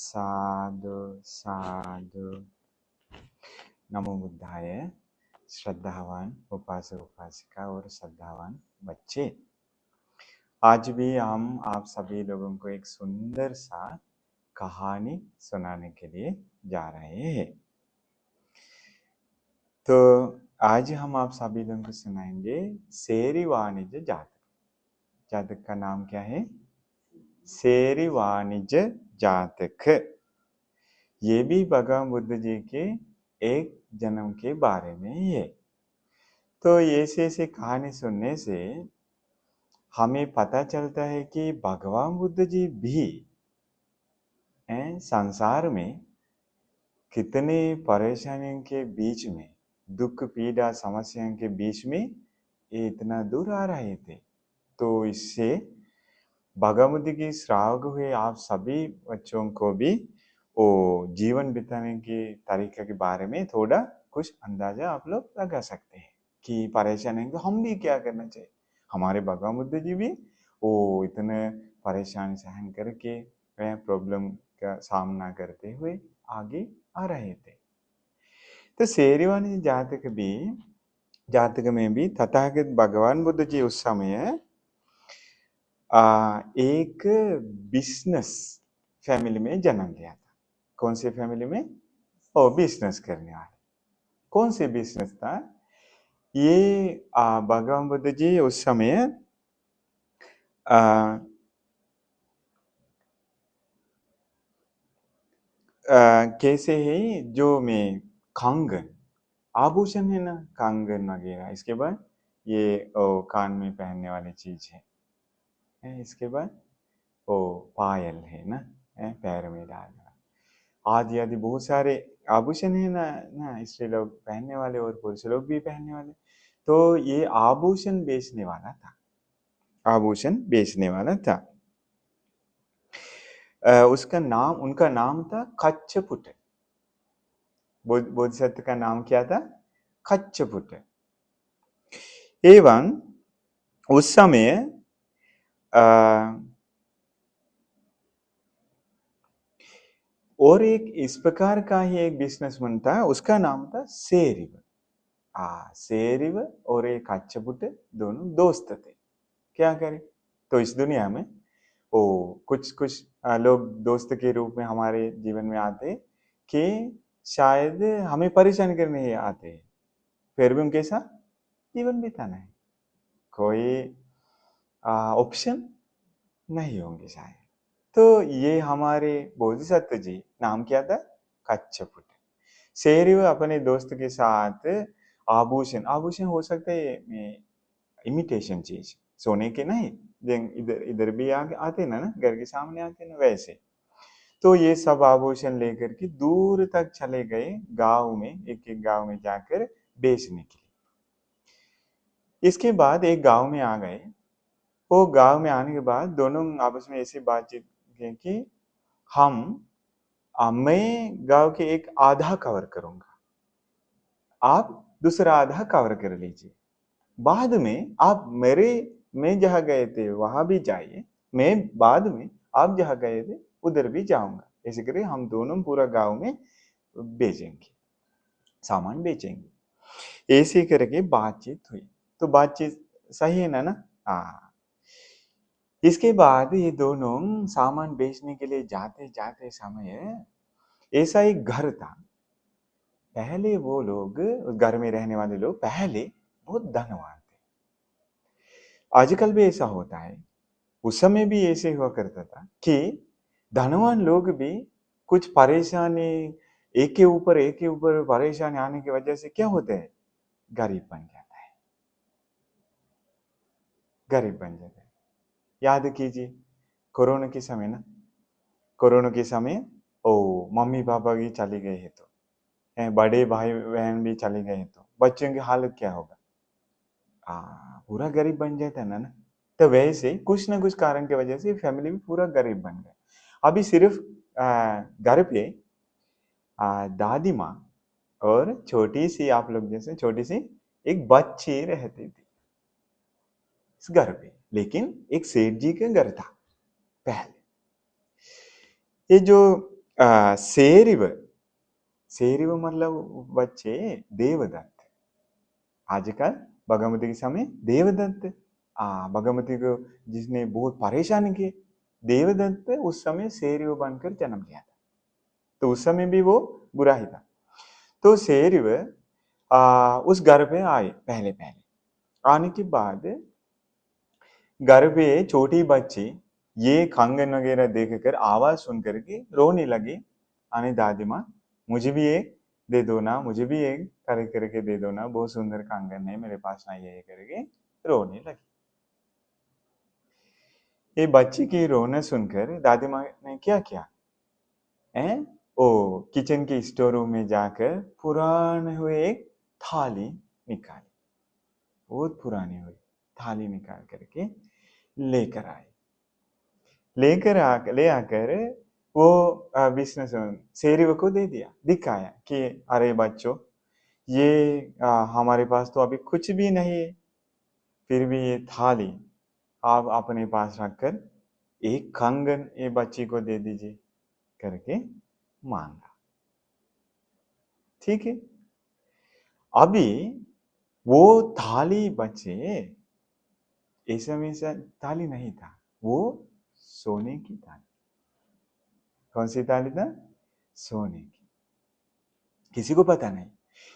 साधु साधु। नमो बुद्धाय। श्रद्धावान उपासक उपासिका और श्रद्धावान बच्चे, आज भी हम आप सभी लोगों को एक सुंदर सा कहानी सुनाने के लिए जा रहे हैं। तो आज हम आप सभी लोगों को सुनाएंगे सेरी वाणिज्य जातक। जातक का नाम क्या है? सेरी वाणिज्य जातक। ये भी भगवान बुद्ध जी के एक जन्म के बारे में ही है। तो ऐसे कहानी सुनने से हमें पता चलता है कि भगवान बुद्ध जी भी संसार में कितने परेशानियों के बीच में, दुख पीड़ा समस्याओं के बीच में ये इतना दूर आ रहे थे। तो इससे भगवान बुद्ध की श्रावक हुए आप सभी बच्चों को भी वो जीवन बिताने के तरीके के बारे में थोड़ा कुछ अंदाजा आप लोग लगा सकते हैं कि परेशानी तो हम भी क्या करना चाहिए। हमारे भगवान बुद्ध जी भी वो इतने परेशानी सहन करके प्रॉब्लम का सामना करते हुए आगे आ रहे थे। तो शेरवानी जातक में भी तथागत भगवान बुद्ध जी उस समय एक बिजनेस फैमिली में जन्म लिया था। कौन से फैमिली में? ओ, बिजनेस करने वाले। कौन से बिजनेस था ये? भगवान बुद्ध जी उस समय कैसे है जो में कंगन आभूषण है ना, कंगन वगैरह। इसके बाद ये कान में पहनने वाली चीज है। इसके बाद ओ पायल है ना, पैर में डालना, आदि आदि बहुत सारे आभूषण है ना स्त्री लोग पहनने वाले और पुरुष लोग भी पहनने वाले। तो ये आभूषण बेचने वाला था, आभूषण बेचने वाला था। उनका नाम था कच्छपुट। बोधिसत्व का नाम क्या था? कच्छपुट। एवं उस समय और एक इस प्रकार का ही एक बिजनेसमैन था, उसका नाम था सेरिव। सेरिव और एक कच्छपुट दोनों दोस्त थे। क्या करें, तो इस दुनिया में कुछ लोग दोस्त के रूप में हमारे जीवन में आते कि शायद हमें परेशान करने आते हैं, फिर भी उनके साथ जीवन बिताना है। कोई ऑप्शन नहीं होंगे शायद। तो ये हमारे बोधिसत्व जी, नाम क्या था? कच्छपुट। शेरव अपने दोस्त के साथ आभूषण हो सकता है इमिटेशन चीज, सोने के नहीं, इधर इधर भी आते ना घर के सामने आते ना वैसे। तो ये सब आभूषण लेकर के दूर तक चले गए गांव में, एक गांव में जाकर बेचने के लिए। इसके बाद एक गांव में आ गए। वो गांव में आने के बाद दोनों आपस में ऐसी बातचीत की कि मैं गांव के एक आधा कवर करूंगा, आप दूसरा आधा कवर कर लीजिए। बाद में आप मैं जहां गए थे वहां भी जाइए, मैं बाद में आप जहां गए थे उधर भी जाऊंगा। ऐसे करके हम दोनों पूरा गांव में बेचेंगे, सामान बेचेंगे। ऐसे करके बातचीत हुई। तो बातचीत सही है ना? हाँ। इसके बाद ये दोनों सामान बेचने के लिए जाते जाते समय ऐसा एक घर था। पहले वो लोग, घर में रहने वाले लोग पहले बहुत धनवान थे। आजकल भी ऐसा होता है, उस समय भी ऐसे हुआ करता था कि धनवान लोग भी कुछ परेशानी, एक के ऊपर परेशानी आने की वजह से क्या होते हैं? गरीब बन जाता है, गरीब बन जाता है। याद कीजिए कोरोना के समय ना, कोरोना के समय मम्मी पापा भी चले गए हैं, तो बड़े भाई बहन भी चले गए हैं, तो बच्चों की हालत क्या होगा? पूरा गरीब बन जाता है ना। तो वैसे कुछ ना कुछ कारण की वजह से फैमिली में पूरा गरीब बन गया। अभी सिर्फ घर पे दादी माँ और छोटी सी, आप लोग जैसे छोटी सी एक बच्ची रहती थी इस घर पे। लेकिन एक सेठ जी का घर था पहले। ये जो सेरिव सेरिव मतलब बच्चे देवदत्त। आजकल बागमती के समय देवदत्त, बागमती को जिसने बहुत परेशान किए, देवदत्त उस समय शेरव बनकर जन्म लिया था। तो उस समय भी वो बुरा ही था। तो शेरव उस घर पे आए पहले पहले। आने के बाद घर पे छोटी बच्ची ये कंगन वगैरह देखकर आवाज सुन करके रोने लगी। अने दादी माँ, मुझे भी एक दे दो ना, मुझे भी एक करके दे दो ना, बहुत सुंदर कंगन है मेरे पास ना, ये करके रोने लगी। ये बच्ची की रोना सुनकर दादी माँ ने क्या किया है, ओ किचन के स्टोर रूम में जाकर पुराने हुए एक थाली निकाली, बहुत पुरानी हुई थाली निकाल करके लेकर आए। ले आकर वो बिजनेसमैन शेरव को दे दिया, दिखाया कि अरे बच्चों, ये हमारे पास तो अभी कुछ भी नहीं है, फिर भी ये थाली आप अपने पास रखकर एक कंगन ये बच्ची को दे दीजिए करके मांगा। ठीक है, अभी वो थाली बच्चे ऐसा वैसा थाली नहीं था, वो सोने की थाली। कौन सी थाली था? सोने की। किसी को पता नहीं।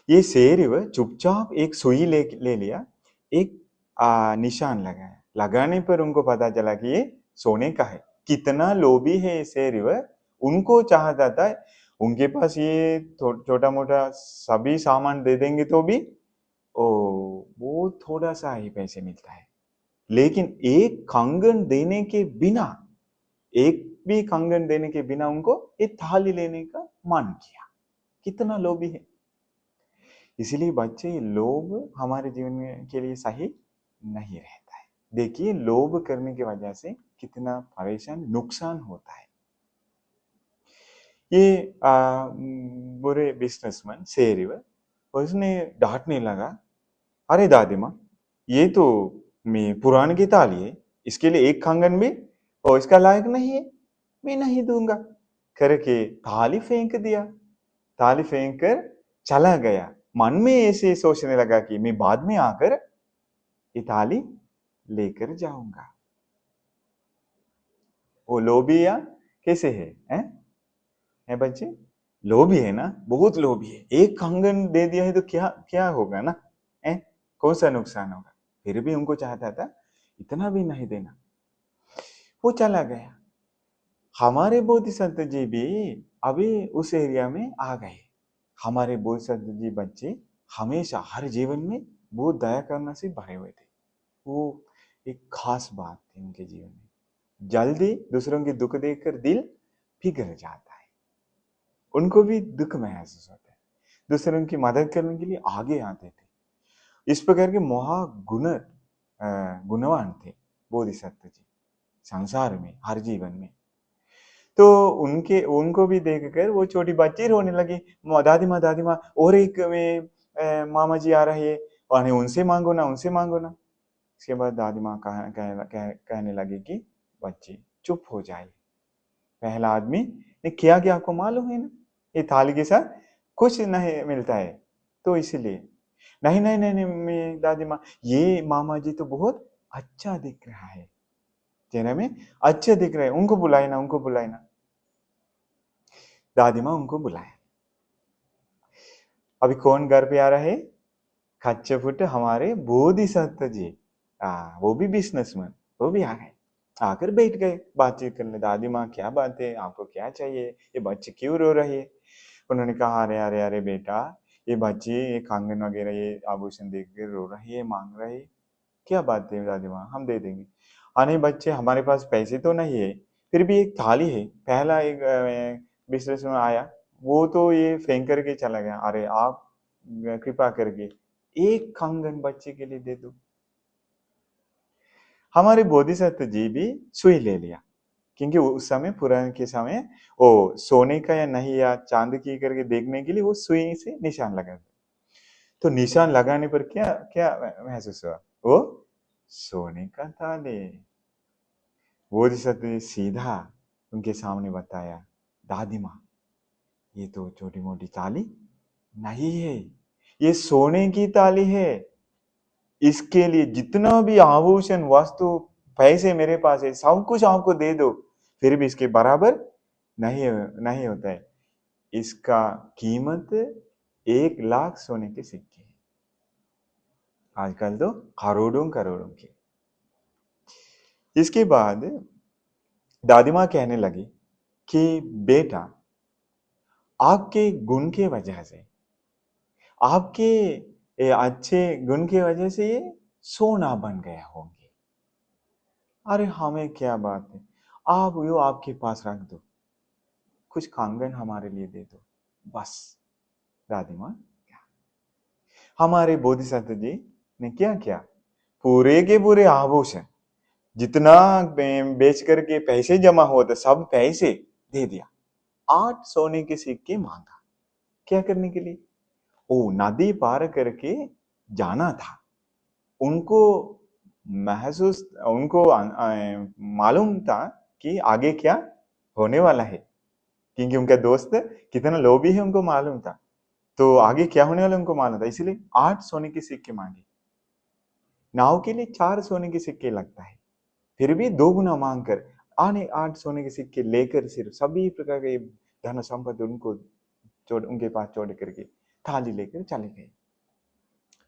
ये शेरव चुपचाप एक सुई ले लिया, एक निशान लगाया। लगाने पर उनको पता चला कि ये सोने का है। कितना लोभी है ये शेरव, उनको चाहता था उनके पास ये छोटा मोटा सभी सामान दे देंगे तो भी वो थोड़ा सा ही पैसे मिलता है, लेकिन एक कंगन देने के बिना, एक भी कंगन देने के बिना उनको ये थाली लेने का मन किया। कितना लोभी है। इसलिए बच्चे, लोभ हमारे जीवन के लिए सही नहीं रहता है। देखिए, लोभ करने की वजह से कितना परेशान नुकसान होता है। ये बुरे बिजनेसमैन शेरव, उसने डांटने लगा, अरे दादी माँ, ये तो मैं पुराने की थाली है, इसके लिए एक कंगन भी और इसका लायक नहीं है, मैं नहीं दूंगा करके थाली फेंक दिया। थाली फेंक कर चला गया। मन में ऐसे सोचने लगा कि मैं बाद में आकर ये थाली लेकर जाऊंगा। वो लोभी या कैसे है? है बच्चे, लोभी है ना, बहुत लोभी है। एक कंगन दे दिया है तो क्या क्या होगा ना, है? कौन सा नुकसान होगा? फिर भी उनको चाहता था इतना भी नहीं देना। वो चला गया। हमारे बोधिसत्व जी भी अभी उस एरिया में आ गए। हमारे बोधिसत्व जी बच्चे हमेशा हर जीवन में बहुत दया करना से भरे हुए थे। वो एक खास बात थी उनके जीवन में। जल्दी दूसरों के दुख देखकर दिल पिघल जाता है। उनको भी दुख महसूस होता है, दूसरों की मदद करने के लिए आगे आते थे। इस प्रकार के महागुण गुणवान थे बोधिसत्व जी संसार में, हर जीवन में। तो उनको भी देखकर वो छोटी बच्ची रोने लगी, दादी माँ और एक में मामा जी आ रहे हैं, और उनसे मांगो ना, उनसे मांगो ना। इसके बाद दादी माँ कहने लगी कि बच्ची चुप हो जाए। पहला आदमी ने किया कि आपको मालूम है ना, ये थाली के साथ कुछ नहीं मिलता है, तो इसलिए नहीं नहीं नहीं नहीं दादी माँ, ये मामा जी तो बहुत अच्छा दिख रहा है, चेहरे में अच्छे दिख रहे हैं, उनको बुलाए ना, उनको बुलाए ना। दादी माँ उनको बुलाए। अभी कौन घर पे आ रहा है? खच्चर हमारे बोधिसत्व जी, वो भी बिजनेसमैन, वो भी आ गए। आकर बैठ गए बातचीत करने। दादी माँ, क्या बात है, आपको क्या चाहिए, ये बच्ची क्यों रो रही है? उन्होंने कहा, अरे अरे अरे बेटा, ये बच्ची ये कंगन वगैरह ये आभूषण देख कर रो रही है, मांग रही है। क्या बात है दादी माँ, हम दे देंगे। नहीं बच्चे, हमारे पास पैसे तो नहीं है, फिर भी एक थाली है। पहला एक बिजनेस में आया, वो तो ये फेंक करके चला गया। अरे आप कृपा करके एक कंगन बच्चे के लिए दे दो। हमारे बोधिसत्व जी भी सुई ले लिया, क्योंकि उस समय पुराने के समय वो सोने का या नहीं या चांदी की करके देखने के लिए वो सुई से निशान लगा। तो निशान लगाने पर क्या क्या महसूस हुआ? वो सोने का थाली। बोधिसत्व ने सीधा उनके सामने बताया, दादी माँ, ये तो छोटी मोटी ताली नहीं है, ये सोने की ताली है। इसके लिए जितना भी आभूषण वस्तु पैसे मेरे पास है सब कुछ आपको दे दो, फिर भी इसके बराबर नहीं नहीं होता है। इसका कीमत 1 लाख सोने के सिक्के है। आजकल तो करोड़ों करोड़ों के। इसके बाद दादी माँ कहने लगी कि बेटा, आपके गुण के वजह से, आपके अच्छे गुण की वजह से ये सोना बन गया होंगे। अरे हमें क्या बात है, आप यो आपके पास रख दो, कुछ कंगन हमारे लिए दे दो बस। दादी माँ, हमारे बोधिसत्व जी ने क्या किया, पूरे के पूरे आभूषण जितना बेच करके पैसे जमा होते सब पैसे दे दिया। 8 सोने के सिक्के मांगा, क्या करने के लिए? ओ नदी पार करके जाना था। उनको उनको मालूम था कि आगे क्या होने वाला है, क्योंकि उनका दोस्त कितना लोभी है उनको मालूम था। तो आगे क्या होने वाला उनको मालूम था, इसलिए 8 सोने के सिक्के मांगे। नाव के लिए 4 सोने के सिक्के लगता है, फिर भी 2 गुना मांग कर आने 8 सोने के सिक्के लेकर सिर्फ सभी प्रकार के धन संपत्ति उनको उनके पास छोड़ करके थाली लेकर चले गए।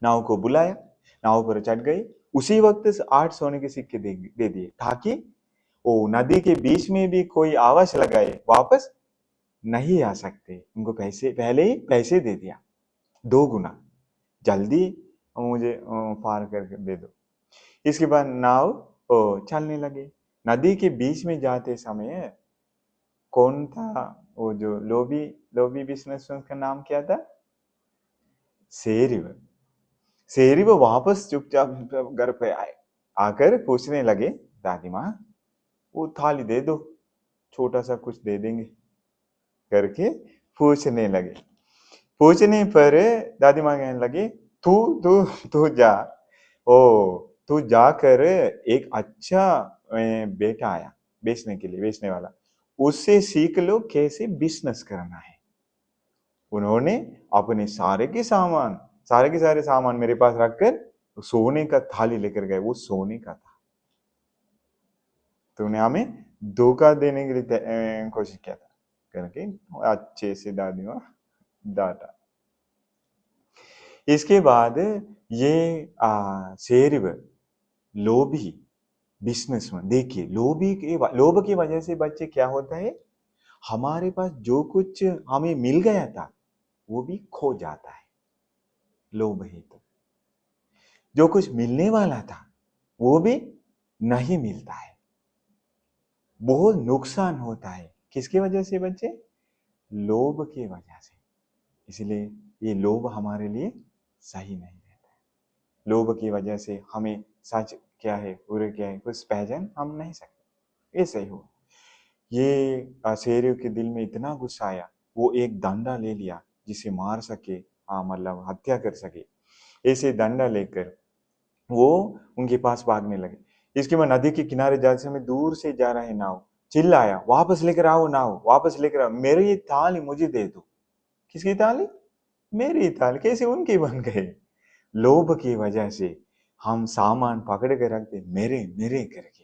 नाव को बुलाया, नाव पर चढ़ गए, उसी वक्त 8 सोने के सिक्के दे दिए ताकि वो नदी के बीच में भी कोई आवाज लगाए वापस नहीं आ सकते। उनको पैसे पहले ही पैसे दे दिया 2 गुना, जल्दी मुझे पार करके दे दो। इसके बाद नाव चलने लगे। नदी के बीच में जाते समय कौन था वो जो लोभी लोभी बिजनेसमैन का नाम क्या था? शेरिव। शेरिव वापस चुपचाप घर पे आए, आकर पूछने लगे दादी माँ वो थाली दे दो, छोटा सा कुछ दे देंगे करके पूछने लगे। पूछने पर दादी माँ कहने लगे तू तू तू जा, ओ तू जाकर एक अच्छा बेटा आया बेचने के लिए, बेचने वाला, उससे सीख लो कैसे बिजनेस करना है। उन्होंने अपने सारे के सारे सामान मेरे पास रखकर सोने का थाली लेकर गए, वो सोने का था। तो उन्हें हमें धोखा देने के लिए कोशिश किया था करके अच्छे से दादी माँ डांटा। इसके बाद ये शेरिव लोभी बिजनेसमैन, देखिए लोभ की वजह से बच्चे क्या होता है, हमारे पास जो कुछ हमें मिल गया था वो भी खो जाता है। लोभ है तो जो कुछ मिलने वाला था वो भी नहीं मिलता है, बहुत नुकसान होता है। किसकी वजह से बच्चे? लोभ की वजह से। इसलिए ये लोभ हमारे लिए सही नहीं रहता है। लोभ की वजह से हमें सच क्या है बुरे क्या है कुछ पहचान हम नहीं सकते। ये सही हो। ये शेरियों के दिल में इतना गुस्सा आया, वो एक डंडा ले लिया जिसे मार सके, मतलब हत्या कर सके। ऐसे डंडा लेकर वो उनके पास भागने लगे। इसके बाद नदी के किनारे जाते समय दूर से जा रहा है नाव, चिल्लाया वापस लेकर आओ, नाव वापस लेकर आओ, मेरी ये थाली मुझे दे दो। किसकी थाली? मेरी थाली। कैसे उनकी बन गए? लोभ की वजह से हम सामान पकड़ के रखते मेरे मेरे करके,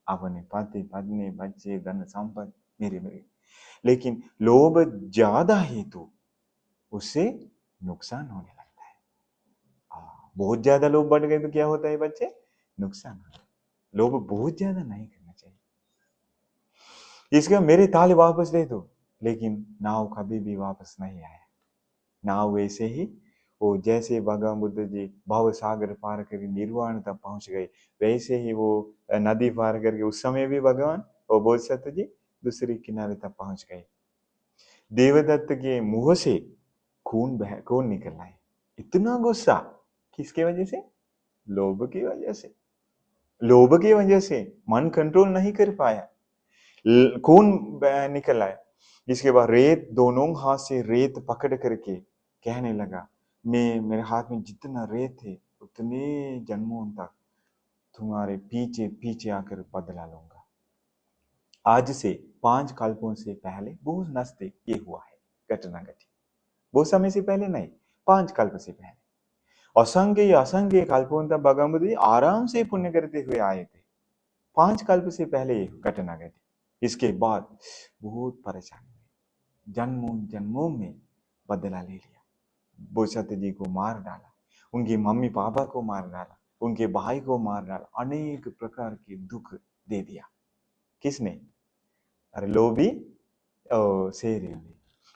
अपने पति पत्नी बच्चे धन संपत्ति मेरे मेरे। लेकिन लोभ ज्यादा है तो उससे नुकसान होने लगता है। बहुत ज्यादा लोभ बढ़ गए तो क्या होता है बच्चे? नुकसान होता है। लोभ बहुत ज्यादा नहीं करना चाहिए। इसके मेरे ताले वापस दे दो, लेकिन नाव कभी भी वापस नहीं आया। नाव वैसे ही वो जैसे भगवान बुद्ध जी भव सागर पार करके निर्वाण तक पहुंच गए, वैसे ही वो नदी पार करके उस समय भी भगवान और बोधिसत्व जी दूसरी किनारे तक पहुंच गए। देवदत्त के मुंह से खून निकल रहा है। इतना गुस्सा किसके वजह से? लोभ की वजह से। लोभ की वजह से मन कंट्रोल नहीं कर पाया, खून निकल आया। इसके बाद रेत दोनों हाथ से रेत पकड़ करके कहने लगा, मैं मेरे हाथ में जितना रेत है उतने जन्मों तक तुम्हारे पीछे पीछे आकर बदला लूंगा। आज से 5 कल्पों से पहले बहुत नजदीक ये हुआ है घटना घटी। बहुत समय से पहले नहीं, 5 कल्प से पहले। असंख्य असंख्य कल्पों तक भगवान बुद्ध जी आराम से पुण्य करते हुए आए थे। 5 कल्प से पहले ये घटना घटी। इसके बाद बहुत परेशानी हुई, जन्मों जन्मों में बदला ले लिया। बोसत जी को मार डाला, उनके मम्मी पापा को मार डाला, उनके भाई को मार डाला, अनेक प्रकार के दुख दे दिया। किसने? अरे लोभी और शेर ने।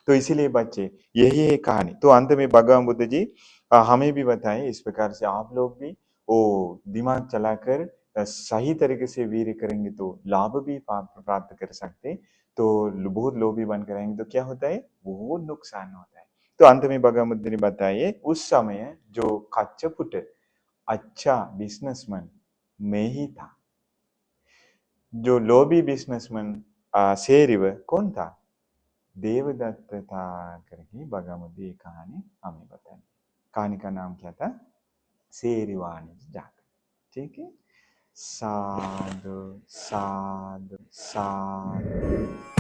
तो इसीलिए बच्चे यही है कहानी। तो अंत में भगवान बुद्ध जी हमें भी बताएं इस प्रकार से आप लोग भी वो दिमाग चलाकर सही तरीके से वीर्य करेंगे तो लाभ भी प्राप्त कर सकते। तो बहुत लोभी बनकर रहेंगे तो क्या होता है? बहुत नुकसान होता है। तो अंत में भगवान बुद्ध ने बताइए उस समय जो कच्छपुट अच्छा बिजनेसमैन में ही था। जो लोभी बिजनेसमैन शेरिव कौन था? देवदत्त था करके भगवान बुद्ध ये कहानी हमें बताई। कहानी का नाम क्या था? शेरवानी जाकर। ठीक है। साधु साधु साधु।